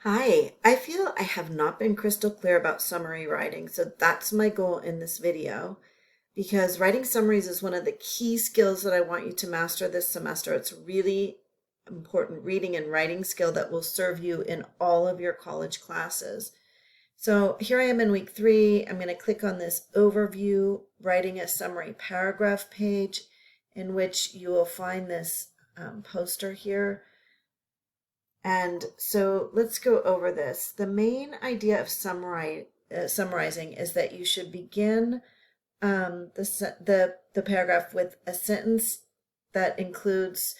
Hi, I feel I have not been crystal clear about summary writing, so that's my goal in this video because writing summaries is one of the key skills that I want you to master this semester. It's really important reading and writing skill that will serve you in all of your college classes. So here I am in week 3. I'm going to click on this overview, writing a summary paragraph page in which you will find this poster here. And so let's go over this. The main idea of summarizing is that you should begin the paragraph with a sentence that includes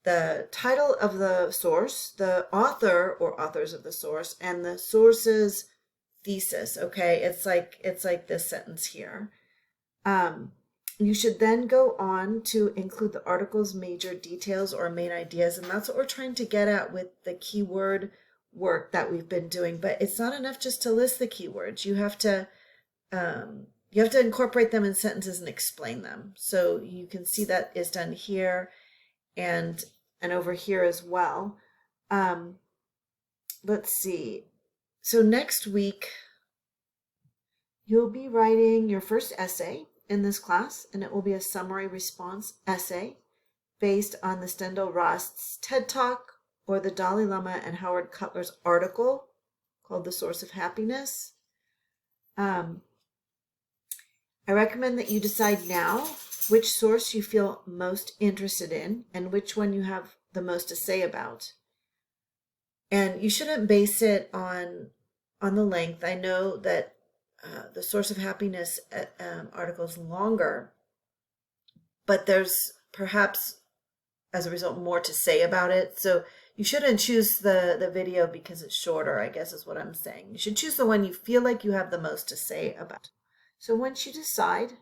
the title of the source, the author or authors of the source, and the source's thesis. Okay, it's like this sentence here. You should then go on to include the article's major details or main ideas, and that's what we're trying to get at with the keyword work that we've been doing. But it's not enough just to list the keywords. You have to incorporate them in sentences and explain them. So you can see that is done here and over here as well. Let's see. So next week, you'll be writing your first essay in this class, and it will be a summary response essay based on the Stendhal Rost's TED Talk or the Dalai Lama and Howard Cutler's article called The Source of Happiness. I recommend that you decide now which source you feel most interested in and which one you have the most to say about. And you shouldn't base it on the length. I know that the Source of Happiness article is longer, but there's perhaps, as a result, more to say about it. So you shouldn't choose the video because it's shorter, I guess is what I'm saying. You should choose the one you feel like you have the most to say about. So once you decide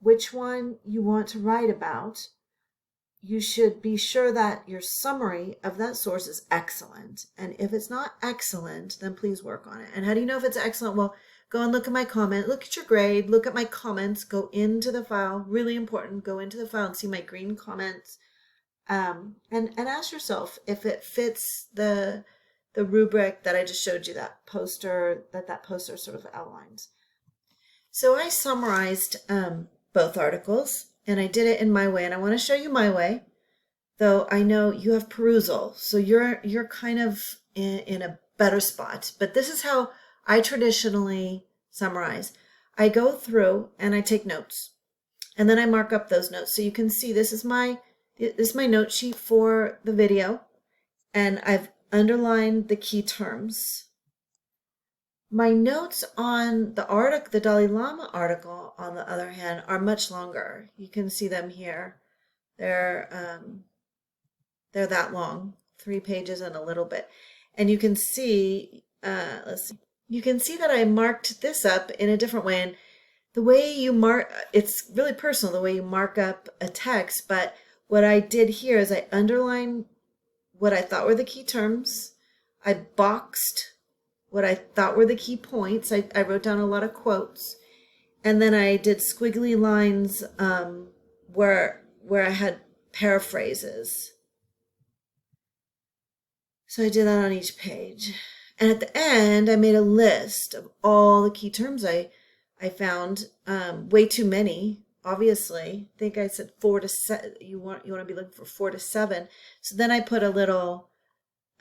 which one you want to write about, you should be sure that your summary of that source is excellent. And if it's not excellent, then please work on it. And how do you know if it's excellent? Well, go and look at my comment, look at your grade, look at my comments, go into the file, really important, go into the file and see my green comments, and ask yourself if it fits the rubric that I just showed you, that poster sort of outlines. So I summarized both articles, and I did it in my way, and I want to show you my way, though I know you have perusal, so you're kind of in a better spot, but this is how I traditionally summarize. I go through and I take notes, and then I mark up those notes. So you can see this is my note sheet for the video, and I've underlined the key terms. My notes on the Dalai Lama article, on the other hand, are much longer. You can see them here. They're that long, 3 pages and a little bit, and you can see. Let's see. You can see that I marked this up in a different way, and the way you mark, it's really personal, the way you mark up a text, but what I did here is I underlined what I thought were the key terms. I boxed what I thought were the key points. I wrote down a lot of quotes, and then I did squiggly lines where I had paraphrases. So I did that on each page. And at the end, I made a list of all the key terms I found. Way too many, obviously. I think I said 4 to 7. You want to be looking for 4 to 7. So then I put a little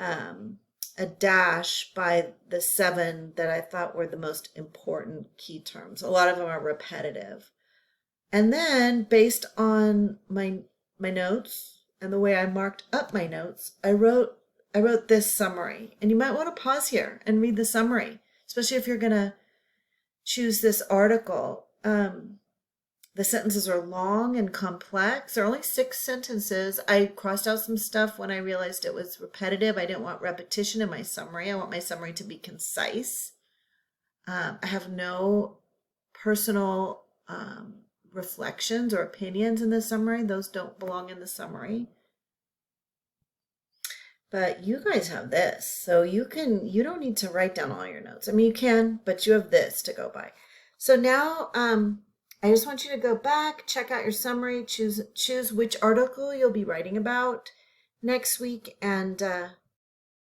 a dash by the 7 that I thought were the most important key terms. A lot of them are repetitive. And then, based on my notes and the way I marked up my notes, I wrote this summary, and you might want to pause here and read the summary, especially if you're going to choose this article. The sentences are long and complex. There are only 6 sentences. I crossed out some stuff when I realized it was repetitive. I didn't want repetition in my summary. I want my summary to be concise. I have no personal reflections or opinions in the summary. Those don't belong in the summary. But you guys have this, so you don't need to write down all your notes. I mean, you can, but you have this to go by. So now I just want you to go back, check out your summary, choose which article you'll be writing about next week, and